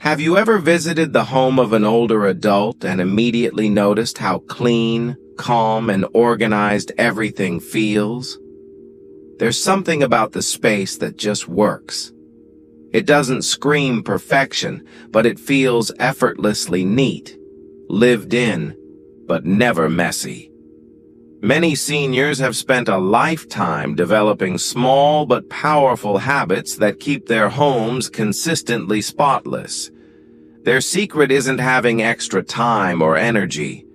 Have you ever visited the home of an older adult and immediately noticed how clean, calm, and organized everything feels? There's something about the space that just works. It doesn't scream perfection, but it feels effortlessly neat, lived in, but never messy. Many seniors have spent a lifetime developing small but powerful habits that keep their homes consistently spotless. Their secret isn't having extra time or energy.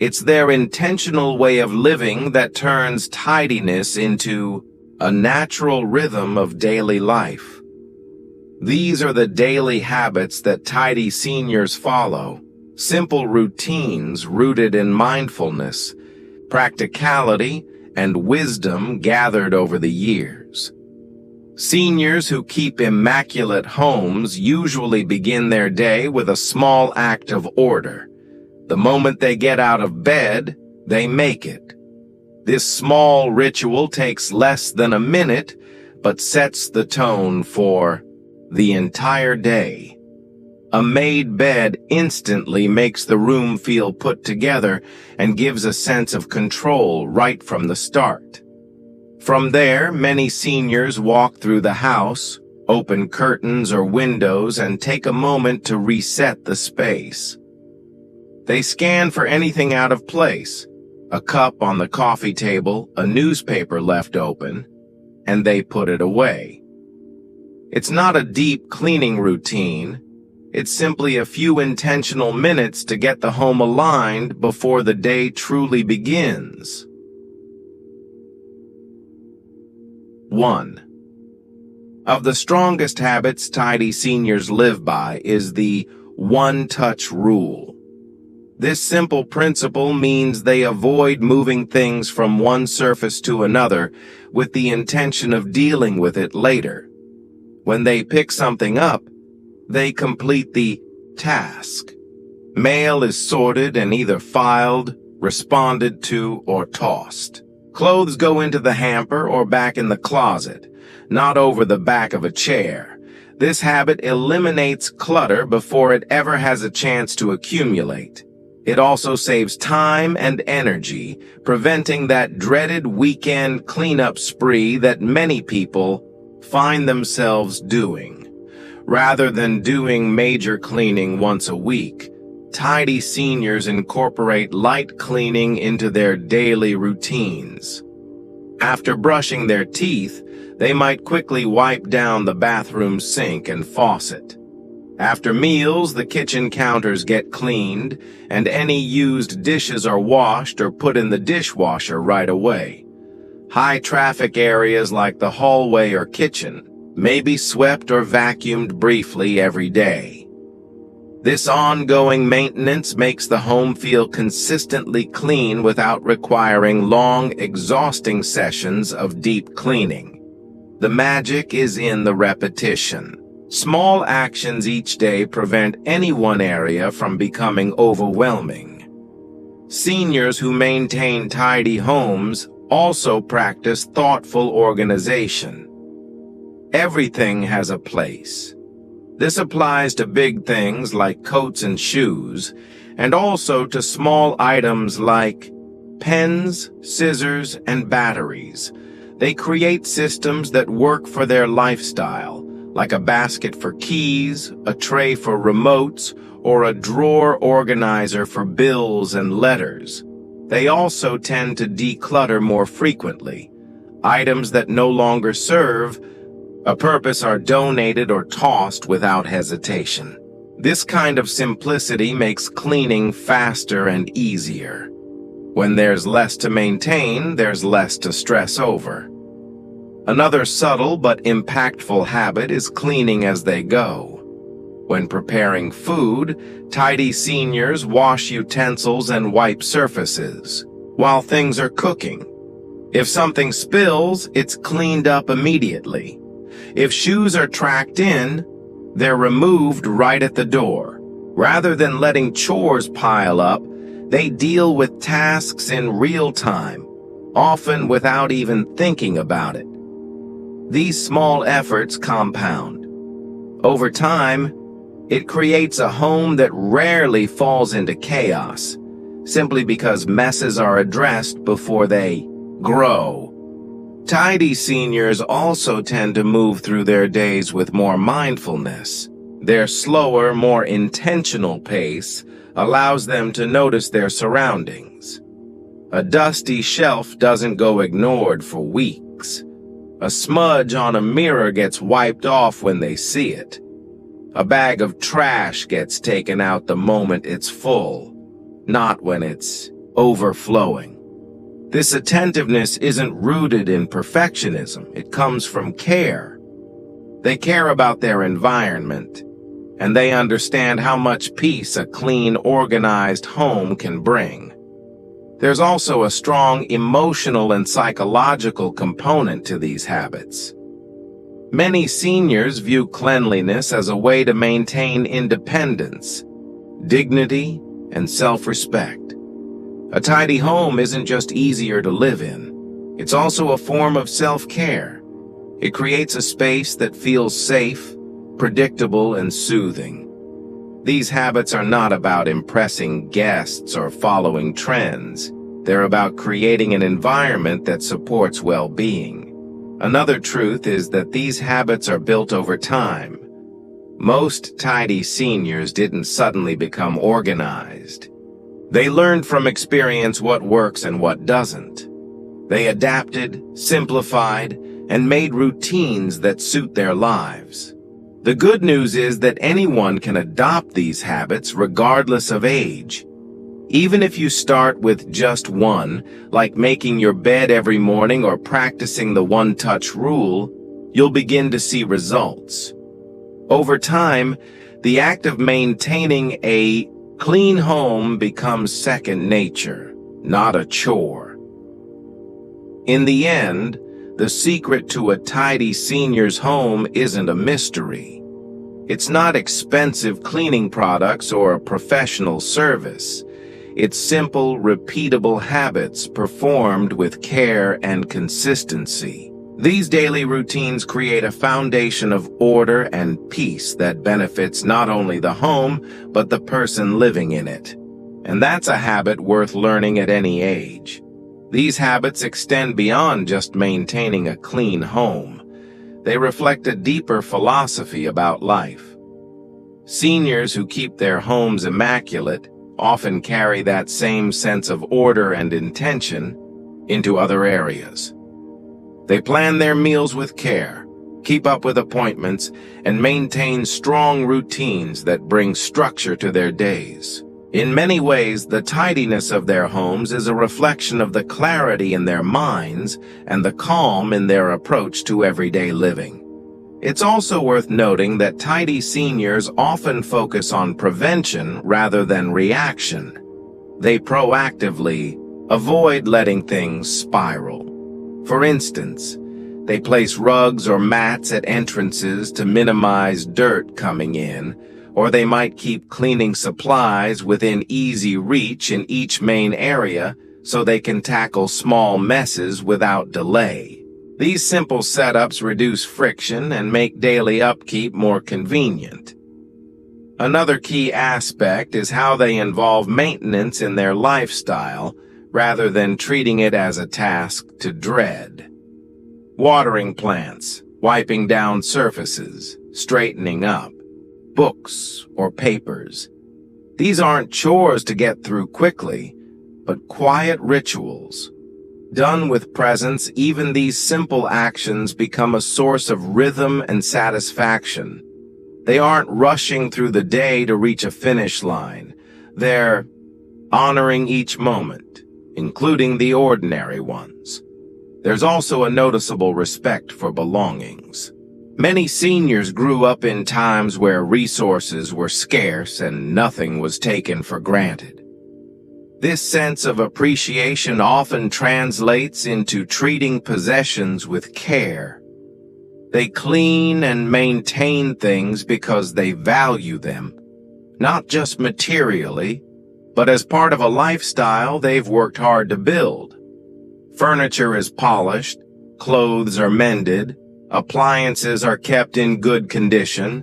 It's their intentional way of living that turns tidiness into a natural rhythm of daily life. These are the daily habits that tidy seniors follow, simple routines rooted in mindfulness, practicality, and wisdom gathered over the years. Seniors who keep immaculate homes usually begin their day with a small act of order. The moment they get out of bed, they make it. This small ritual takes less than a minute, but sets the tone for the entire day. A made bed instantly makes the room feel put together and gives a sense of control right from the start. From there, many seniors walk through the house, open curtains or windows, and take a moment to reset the space. They scan for anything out of place, a cup on the coffee table, a newspaper left open, and they put it away. It's not a deep cleaning routine. It's simply a few intentional minutes to get the home aligned before the day truly begins. 1. Of the strongest habits tidy seniors live by is the one-touch rule. This simple principle means they avoid moving things from one surface to another with the intention of dealing with it later. When they pick something up, they complete the task. Mail is sorted and either filed, responded to, or tossed. Clothes go into the hamper or back in the closet, not over the back of a chair. This habit eliminates clutter before it ever has a chance to accumulate. It also saves time and energy, preventing that dreaded weekend cleanup spree that many people find themselves doing. Rather than doing major cleaning once a week, tidy seniors incorporate light cleaning into their daily routines. After brushing their teeth, they might quickly wipe down the bathroom sink and faucet. After meals, the kitchen counters get cleaned, and any used dishes are washed or put in the dishwasher right away. High-traffic areas like the hallway or kitchen may be swept or vacuumed briefly every day. This ongoing maintenance makes the home feel consistently clean without requiring long, exhausting sessions of deep cleaning. The magic is in the repetition. Small actions each day prevent any one area from becoming overwhelming. Seniors who maintain tidy homes also practice thoughtful organization. Everything has a place. This applies to big things like coats and shoes, and also to small items like pens, scissors, and batteries. They create systems that work for their lifestyle, like a basket for keys, a tray for remotes, or a drawer organizer for bills and letters. They also tend to declutter more frequently. Items that no longer serve a purpose are donated or tossed without hesitation. This kind of simplicity makes cleaning faster and easier. When there's less to maintain, there's less to stress over. Another subtle but impactful habit is cleaning as they go. When preparing food, tidy seniors wash utensils and wipe surfaces while things are cooking. If something spills, it's cleaned up immediately. If shoes are tracked in, they're removed right at the door. Rather than letting chores pile up, they deal with tasks in real time, often without even thinking about it. These small efforts compound. Over time, It creates a home that rarely falls into chaos, simply because messes are addressed before they grow. Tidy seniors also tend to move through their days with more mindfulness. Their slower, more intentional pace allows them to notice their surroundings. A dusty shelf doesn't go ignored for weeks. A smudge on a mirror gets wiped off when they see it. A bag of trash gets taken out the moment it's full, not when it's overflowing. This attentiveness isn't rooted in perfectionism. It comes from care. They care about their environment, and they understand how much peace a clean, organized home can bring. There's also a strong emotional and psychological component to these habits. Many seniors view cleanliness as a way to maintain independence, dignity, and self-respect. A tidy home isn't just easier to live in. It's also a form of self-care. It creates a space that feels safe, predictable, and soothing. These habits are not about impressing guests or following trends. They're about creating an environment that supports well-being. Another truth is that these habits are built over time. Most tidy seniors didn't suddenly become organized. They learned from experience what works and what doesn't. They adapted, simplified, and made routines that suit their lives. The good news is that anyone can adopt these habits regardless of age. Even if you start with just one, like making your bed every morning or practicing the one-touch rule, you'll begin to see results. Over time, the act of maintaining a clean home becomes second nature, not a chore. In the end, the secret to a tidy senior's home isn't a mystery. It's not expensive cleaning products or a professional service. It's simple, repeatable habits performed with care and consistency. These daily routines create a foundation of order and peace that benefits not only the home, but the person living in it. And that's a habit worth learning at any age. These habits extend beyond just maintaining a clean home. They reflect a deeper philosophy about life. Seniors who keep their homes immaculate often carry that same sense of order and intention into other areas. They plan their meals with care, keep up with appointments, and maintain strong routines that bring structure to their days. In many ways, the tidiness of their homes is a reflection of the clarity in their minds and the calm in their approach to everyday living. It's also worth noting that tidy seniors often focus on prevention rather than reaction. They proactively avoid letting things spiral. For instance, they place rugs or mats at entrances to minimize dirt coming in, or they might keep cleaning supplies within easy reach in each main area so they can tackle small messes without delay. These simple setups reduce friction and make daily upkeep more convenient. Another key aspect is how they involve maintenance in their lifestyle rather than treating it as a task to dread. Watering plants, wiping down surfaces, straightening up, books or papers. These aren't chores to get through quickly, but quiet rituals. Done with presence, even these simple actions become a source of rhythm and satisfaction. They aren't rushing through the day to reach a finish line. They're honoring each moment, including the ordinary ones. There's also a noticeable respect for belongings. Many seniors grew up in times where resources were scarce and nothing was taken for granted. This sense of appreciation often translates into treating possessions with care. They clean and maintain things because they value them, not just materially, but as part of a lifestyle they've worked hard to build. Furniture is polished, clothes are mended, appliances are kept in good condition,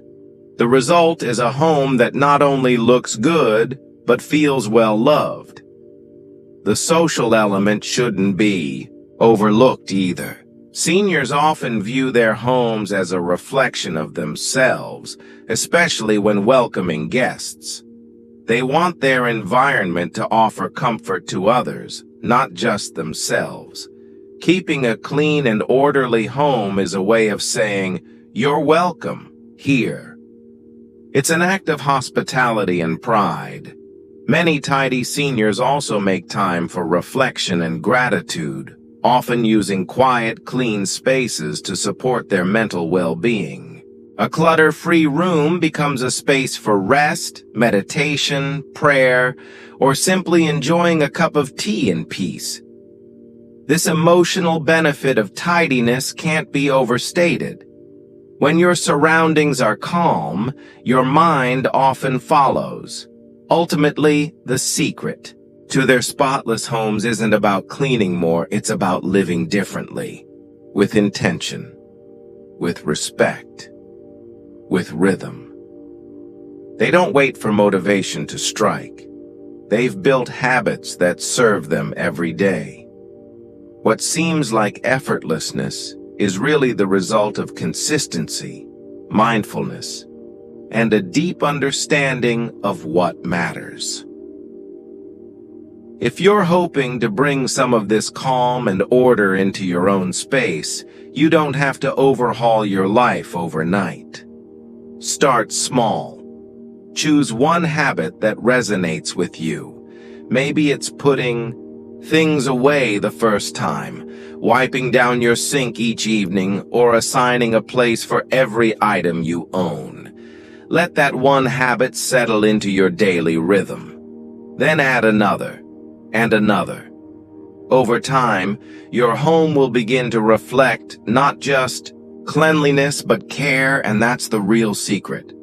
The result is a home that not only looks good, but feels well loved. The social element shouldn't be overlooked either. Seniors often view their homes as a reflection of themselves, especially when welcoming guests. They want their environment to offer comfort to others, not just themselves. Keeping a clean and orderly home is a way of saying, "You're welcome here." It's an act of hospitality and pride. Many tidy seniors also make time for reflection and gratitude, often using quiet, clean spaces to support their mental well-being. A clutter-free room becomes a space for rest, meditation, prayer, or simply enjoying a cup of tea in peace. This emotional benefit of tidiness can't be overstated. When your surroundings are calm, your mind often follows. Ultimately, the secret to their spotless homes isn't about cleaning more, it's about living differently, with intention, with respect, with rhythm. They don't wait for motivation to strike. They've built habits that serve them every day. What seems like effortlessness is really the result of consistency, mindfulness, and a deep understanding of what matters. If you're hoping to bring some of this calm and order into your own space, you don't have to overhaul your life overnight. Start small. Choose one habit that resonates with you. Maybe it's putting things away the first time, wiping down your sink each evening, or assigning a place for every item you own. Let that one habit settle into your daily rhythm. Then add another, and another. Over time, your home will begin to reflect not just cleanliness but care, and that's the real secret.